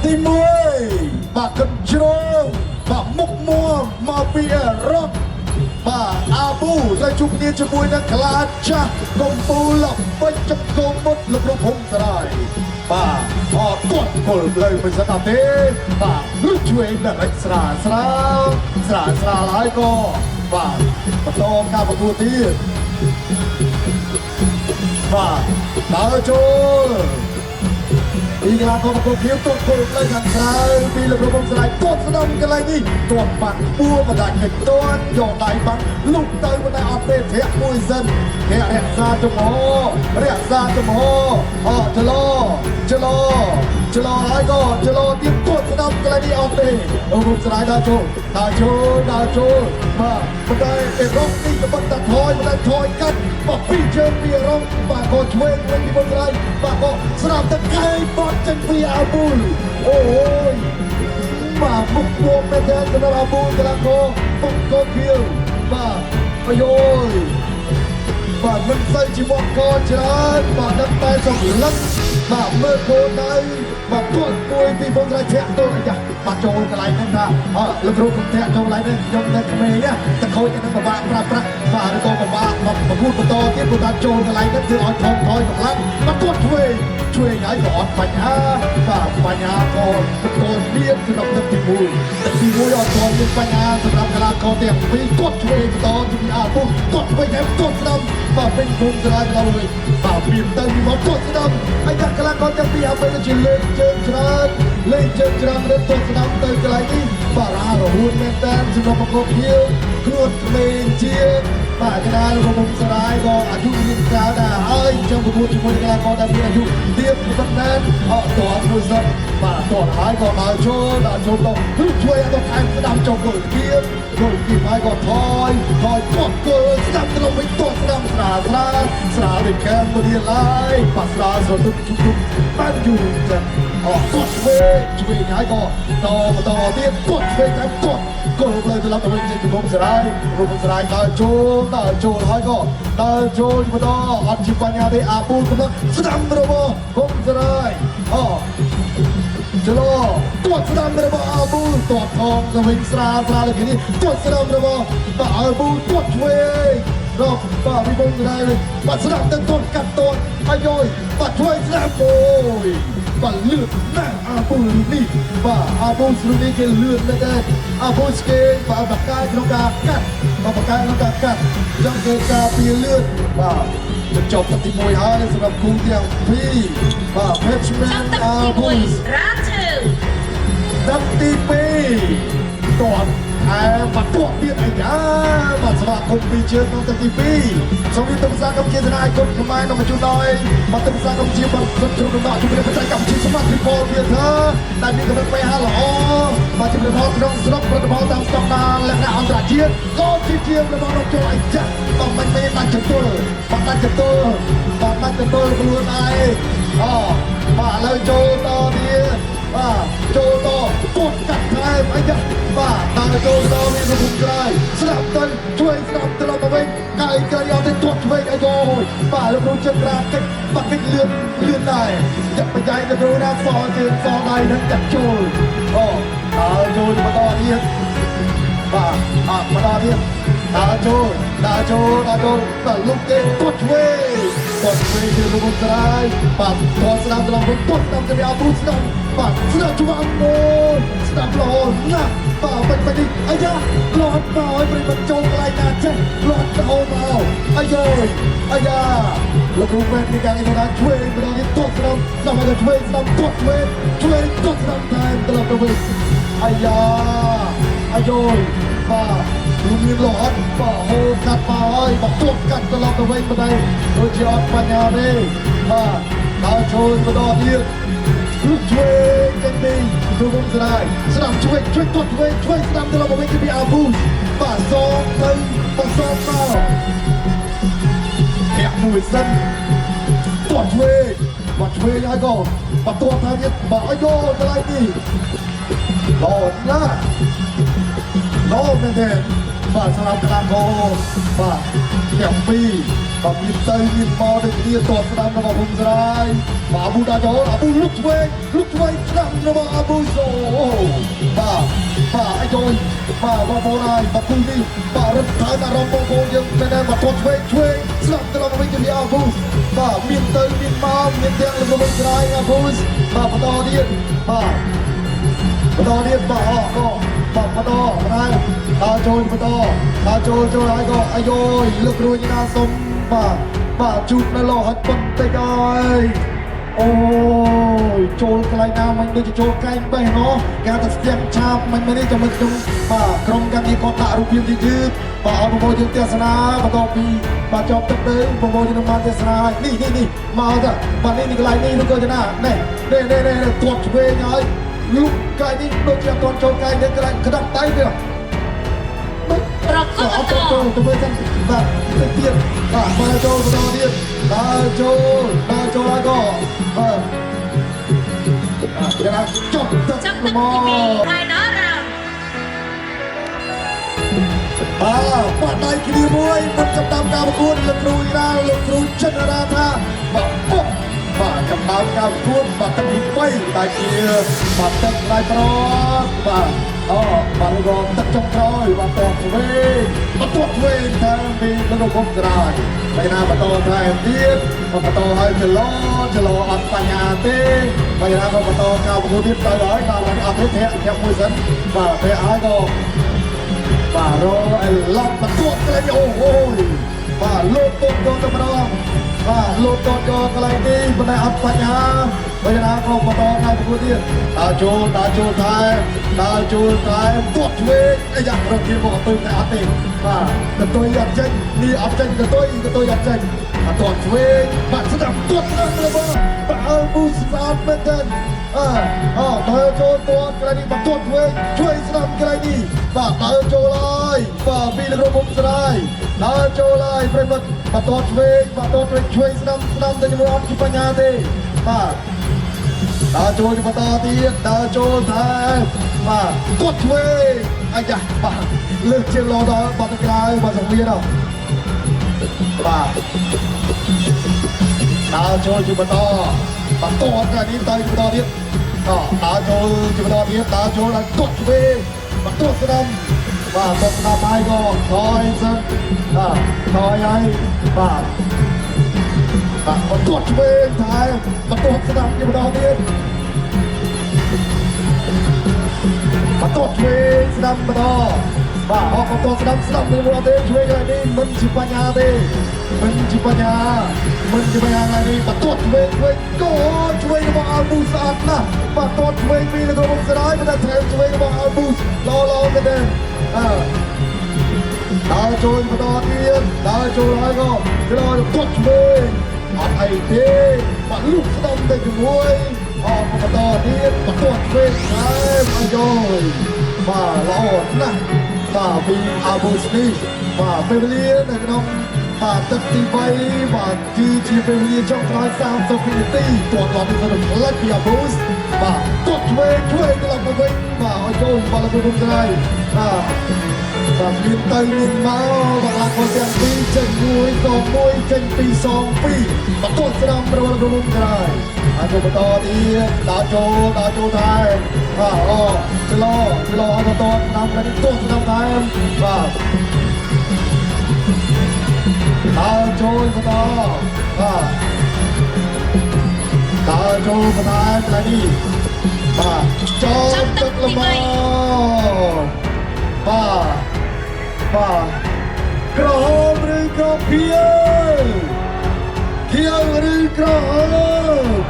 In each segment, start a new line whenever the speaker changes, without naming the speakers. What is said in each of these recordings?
ទី1បាទកិនជ្រងបាទមុខមួមកពីអឺរ៉ុបបាទអាប៊ូដែលជួបគ្នាជាមួយនឹងក្លាចាស់កំពូលល្បិចចំកងមុតលោកលោកភូមិសរាយបាទអត់គាត់គល់លើមិនស្ដាប់ទេបាទរត់ជួយដល់ស្រាលហើយក៏បាទបន្តការប្រកួតទៀតបាទដើរចូលពីកីឡាករប្រកួតភាពទត់គល់លើខាងក្រៅពីលោកលោកភូមិសរាយទត់ស្ដំកន្លែងនេះទត់បាត់ពួរបណ្ដាច់កិច្ចទាន់យកដៃបាត់លុកទៅបណ្ដាអត់ទេធ្រាក់មួយសិនគេរក្សាចំហចលោហើយក៏ចលោទៀតទត់ស្ដំកន្លែងនេះអត់ទេលោកភូមិសរាយដើរចូលបាទបណ្ដាអេរ៉ុបនេះក៏បន្តថយកាត់មកពីជើងពីអេរ៉ុបបាទក៏ឆ្វេងវិញពីភូមិសរាយបាទក៏ស្រាប់តែកែបត់ចេញពីអាប៊ូលអូយបាទមុខពោមែនទេសម្រាប់អាប៊ូលកីឡាករបុកកោភៀវបាទអាយបាទមិនសូវជីវកក៏ច្រើនបាទដល់តែសម្លឹងបាទមើលគោលដៅបាទគាត់មួយពីភូមិសរាយធាក់ទៅយ៉ាបាទចូលកន្លែងហ្នឹងថាលោកគ្រូគុំធាក់ចូលកន្លែងហ្នឹងខ្ញុំនៅក្មេងតែខូចហ្នឹងពិបាកប្រើប្រាស់បាទឬក៏ពិបាកមកប្រគួតបន្តទៀតព្រោះថាចូលកន្លែងហ្នឹងគឺឲ្យថយកម្លាំងបាទគាត់ជួយហើយក៏អត់បញ្ហាបាទបញ្ហាក៏គាត់មានក្នុងទឹកទី1អត់ទាន់មានបញ្ហាសម្រាប់កីឡាករទាំងពីរគាត់ជួយបន្តពីអាពុះគាត់វិញហើយគាត់ស្ដាំបាទពេញភូមិសរាយដល់វិញបាទពីទៅមកគាត់ស្ដាំហើយកីឡាករទាំងពីរអត់ទៅជាលេងជើងច្រើនរត់ទៅស្ដាំទៅកន្លែងនេះបាទរហូតមែនតើសម្រាប់ប្រកបភាពខ្លួនក្មេងជាបាទកីឡាករភូមិសរាយក៏អាយុមានក្រៅដែរហើយចង់ប្រកួតជាមួយកីឡាករដែលមានអាយុទៀបប៉ុន្តែអត់ទាន់មួយសិនបាទទាន់ហើយក៏ដើរចូលទៅជួយឲ្យទៅខែស្ដាំចូលគល់គៀបហើយក៏ថយគាត់គល់ស្ដាំទៅវិញគាត់ស្ដាំស្រាលដូចកែមមួយឡើយបាទស្រាលទៅជុំបានយូរចាគាត់ជួយហើយក៏បន្តទៀតគាត់ជួយតែគាត់គល់លើទៅឡើងទៅវិញជាភូមិសរាយដើរចូលហើយក៏ដើរចូលបន្តអត់ជាបញ្ហាទេអាប៊ូកំពុងស្ដាំរបស់ភូមិសរាយចលោគាត់ស្ដាំរបស់អាប៊ូគាត់ថងទៅវិញស្រាលដូចនេះគាត់ស្ដាំរបស់បាទអាប៊ូគាត់ជួយបាទពីភូមិសរាយបាទស្ដាំទៅគាត់កាត់តនអាយបាទជួយស្ដាំអូយបាទលឿនណាស់អាប៊ូនេះបាទអាប៊ូស្រូនេះគេលឿនណាស់ដែរអាប៊ូស្គេបាទបកាយក្នុងការកាត់ចង់គេការពីលឿនបាទចប់ទឹកទី1ហើយសម្រាប់គូទាំងពីរបាទ Patchman អាប៊ូទឹកទី2តតបាត់ទាត់ទៀតអាយ៉ាបាទស្វាគមន៍ពីជើងក្នុងទឹកទី2សូមទស្សនាកម្មជាស្នាយគុណខ្មែរនៅជួនដោយបាទទស្សនាកម្មជាបាទសុខជ្រុំដំណោះជំរាបបច្ចេកកម្មជាសមត្ថភាពទៀតដែលមានកម្រិតបេហាល្អបាទជំរាបផលក្នុងស្រុកប្រតិបត្តិតាមស្តង់ដារលក្ខណៈអន្តរជាតិក៏ជារបស់លោកចូលអាយ៉ាបាទមិនមែនដាច់ចតុលខ្លួនឯងបាទឥឡូវចូលតទៀតបាទចូលតគាត់កាត់ខ្លែមអីចាបាទដល់ចូលតមានសង្គមក្រោយស្ដាប់ទៅជួយស្ដាប់ទៅមកវិញកាយក្រោយអត់ទៅទាត់ឆ្វេងអាយបាទលោកគ្រូចិត្តរាកិច្ចបាទកិច្ចលឿនដែរចាក់បញ្ញាទៅគ្រូណាសជើងសដៃនឹងចាក់ចូលដល់ចូលបន្តទៀតបាទបន្តទៀតដល់ចូលដល់លោកទេគាត់ឆ្វេងគឺលោកស្រាយបាទគាត់ស្ដាប់ដល់គាត់ស្ដាប់ទៅអាប៊ូស្ដាប់បាទស្ដាប់ជួងអូស្ដាប់ល្អណាស់បាទមិននេះអាយ៉ាលោតមកឲ្យប្រិមត្តចូលកន្លែងណាចេះលោតទៅមកអាយ៉ាលោកគ្រូពេទ្យពីការងារឆ្វេងម្ដងនេះគាត់ស្ដាប់ទៅឆ្វេងស្ដាប់គាត់ឆ្វេងគាត់ស្ដាប់តែត្រឡប់ទៅវិញអាយ៉ាបាទលោកមានលោអត់បាទហូរកាត់មកហើយបាទទប់កាត់ត្រឡប់ទៅវិញមិនដែរដូចជាអត់បញ្ហាទេបាទដល់ចូលបន្តទៀតលោកជួយចេញពីលោកភូមិសរាយស្ដាំជួយគាត់ជួយស្ដាំត្រឡប់ទៅវិញពីអាប៊ូបាទសងទៅមកធាក់មួយសិនគាត់ជួយហើយក៏បាទទប់ថាទៀតបាទអាយកន្លែងនេះល្អណាស់ល្អមែនទេបាទសម្រាប់កីឡាករបាទទាំងពីរបាទមានទៅមានមកដូចគ្នាតស្ដាំរបស់ភូមិសរាយបាទអាប៊ូដាចូលអាប៊ូលុកឆ្វេងស្ដាំ របស់អាប៊ូសូបាទអាយយបាទបងប្អូនហើយបាទទីនេះបាទរត់ថើអារម្មណ៍បងប្អូនយើងមិនដែលមកទាត់ឆ្វេងស្លាប់ត្រង់វិញទៅអាប៊ូសបាទមានទៅមានមកមានទាំងល្ងងក្រោយអាប៊ូសបាទបន្តទៀតបាទបន្តហើយដល់ចូលបន្តដល់ចូលហើយក៏អាយយលើករួចណាសុំបាទជូតនៅលោហិតបន្តិចហើយអូយចូលកន្លែងណាមិនដូចចូលកែងបេះណោះគេថាស្ទាំឆាបមិនមែនទេចាំមិនខ្ញុំបាទក្រុមការងារក៏ដាក់រូបភាពយឺតបាទឲ្យបងប្អូនយើងទស្សនាបន្ទាប់ពីបាទចប់ទឹកទៅបងប្អូនយើងនឹងបានទស្សនាហើយនេះមកទៅបាទនេះកន្លែងនេះលោកកោចណានេះទាត់ឆ្វេងហើយលុកកែនេះដូចជាអត់ទាន់ចូលកែនេះកន្លែងក្តាប់ដៃទៅ
ប្រកបត
ទៅមើលសិនបាទទៀតបាទមកចូលបន្តទៀតដល់ចូលហើយក៏បាទយ៉ាងណាចប់ទឹកមក
ហើយណារ៉ា
បាទដៃគ្នាមួយមិនចាប់តាមការប្រកួតលោកគ្រូលោកគ្រូចិនរាថាបាទចាប់តាមការប្រកួតបាទទឹកទី3តែជាបាទទឹកដៃប្របាទបាទរងទឹកចុងក្រោយបាទទាត់ឆ្វេងតាមពីលោកគុំក្រោយហើយណាបន្តថែមទៀតបន្តឲ្យចលោអត់បញ្ហាទេហើយណាក៏បន្តការប្រកួតទៀតទៅហើយដល់អត់ទេធាក់មួយសិនបាទពេលហើយក៏បាទរអេឡប់បន្ទាត់កន្លែងអូយបាទលោកទុំទៅម្ដងបាទលោកតតកន្លែងនេះមិនដែលអត់បញ្ហាហើយណាក៏បន្តការប្រកួតទៀតដល់ចូលថែទាត់ឆ្វេងអាយ៉ារកគេមកទៅតែអត់ទេបាទកតុយអត់ចេញនេះអត់ចេញកតុយអត់ចេញទាត់ឆ្វេងបាទស្ដាប់ទាត់ស្ដាប់របស់បាទអើប៊ូស្អាតមែនទេដល់ចូលទាត់កន្លែងនេះបន្ទាត់ឆ្វេងស្ដាប់កន្លែងនេះបាទដល់ចូលហើយបាទពីលោកមុំស្រាយដល់ចូលហើយប្រិមិត្តបន្ទាត់ឆ្វេងឆ្វេងស្ដាំទៅជាមួយអត់ជាបញ្ហាទេបាទដល់ចូលបន្តទៀតដល់ចូលថែបាទទាត់ឆ្វេងអាយ៉ាបាទលើកជាលោដល់បាត់ក្រៅបាទសង្វៀនបាទដល់ចូលជាបន្តកាលនេះទៅបន្តទៀតដល់ចូលជាបន្តទៀតដល់ចូលដល់ទាត់ឆ្វេងបន្ទាត់ស្ដាំបាទទាត់ស្ដាំហើយក៏ថយសិនថយហើយបាទបន្ទាត់ឆ្វេងថែបន្ទាត់ស្ដាំជាបន្តទៀតបន្ទាត់ឆ្វេងស្ដាំបន្តបាទបន្ទាត់ស្ដាំទៅមកទេឆ្វេងកន្លែងនេះមិនជាបញ្ហាទេមិនជាបញ្ហាកន្លែងនេះបន្ទាត់ឆ្វេងក៏ឆ្វេងរបស់អាល់ប៊ូស្អាតណាស់បន្ទាត់ឆ្វេងពីលោកមុំស្រាយមិនដែលថែមឆ្វេងរបស់អាល់ប៊ូល្អមែនទេដល់ចូលបន្តទៀតដល់ចូលហើយក៏ទាត់ឆ្វេងអត់អីទេបាទលុកស្ដាំទៅជាមួយបន្តទៀតបន្ទាត់ឆ្វេងហើយអាយយបាទល្អណាស់បាទពីអាប៊ូស្នេះបាទពេលវេលានៅក្នុងបាទទឹកទី3បាទគឺជាពេលវេលាចុងក្រោយ30វិនាទីទាត់ដល់ពីសរុបផ្លិចពីអាប៊ូសបាទទាត់ឆ្វេងត្រឡប់មកវិញបាទឲ្យចូលបាល់ទៅក្រោយបាទមានទៅមានមកបាទគាត់ទាំងពីរចេញ1 ចេញ2 2បន្ទាត់ស្ដាំរបស់ក្រុមក្រោយហើយក៏បន្តទៀតដល់ចូលថែបាទចលោឲ្យបន្តស្ដាំនេះទាត់ស្ដាំថែមបាទដល់ចូលបន្តបាទដល់ចូលបន្តកន្លែងនេះបាទចូលទឹកល្មមបាទក្រហមឬក៏ខៀវឬក្រហម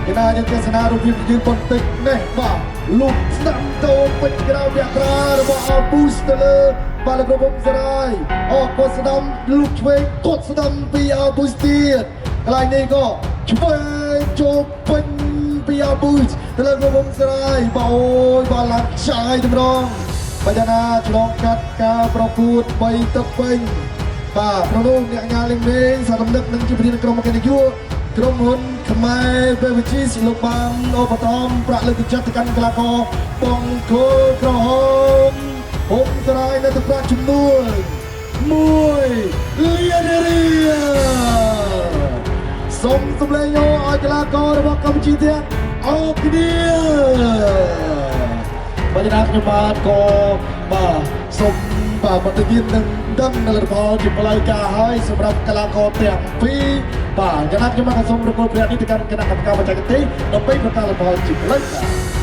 គេណាយើងទស្សនារូបភាពយឺតបន្តិចនេះបាទលុបស្ដាំទៅពេញក្រៅវគ្គរបស់អាប៊ូស្ទៅលើបាទលោកមុំស្រាយក៏ស្ដាំលុបឆ្វេងទាត់ស្ដាំពីអាប៊ូស្ទៀតកន្លែងនេះក៏ឆ្វេងចូលពេញពីអាប៊ូស្ទៅលើលោកមុំស្រាយបាទអូយបាទឡើងឆាយតម្រងបញ្ញាឆ្លងកាត់ការប្រកួត3ទឹកពេញបាទប្រនោះអ្នកញ៉ាលេងលេងសារំលឹកនឹងជាប្រធានក្រុមអគ្គនាយកក្រុមហ៊ុនខ្មែរពេវិជីសលោកបានឧបត្ថម្ភប្រាក់លើកទឹកចិត្តទៅកាន់កីឡាករបង្គោលក្រហមហុំស្រាយនៅទឹកប្រាក់ចំនួន1លានរៀលសូមសម្លេងឲ្យកីឡាកររបស់កម្ពុជាទៀត អូគ្នាបញ្ញាខ្ញុំបាទក៏បាទសូមបាទបន្តទៀតនឹងដឹងនៅលទ្ធផលជាផ្លូវការហើយសម្រាប់កីឡាករទាំងពីរបាទចំណាប់ខ្ញុំបាទសូមរំលឹកព្រះនេះទៅកាន់គណៈកម្មការបច្ចេកទេសដើម្បីប្រកាសលទ្ធផលជាផ្លូវការ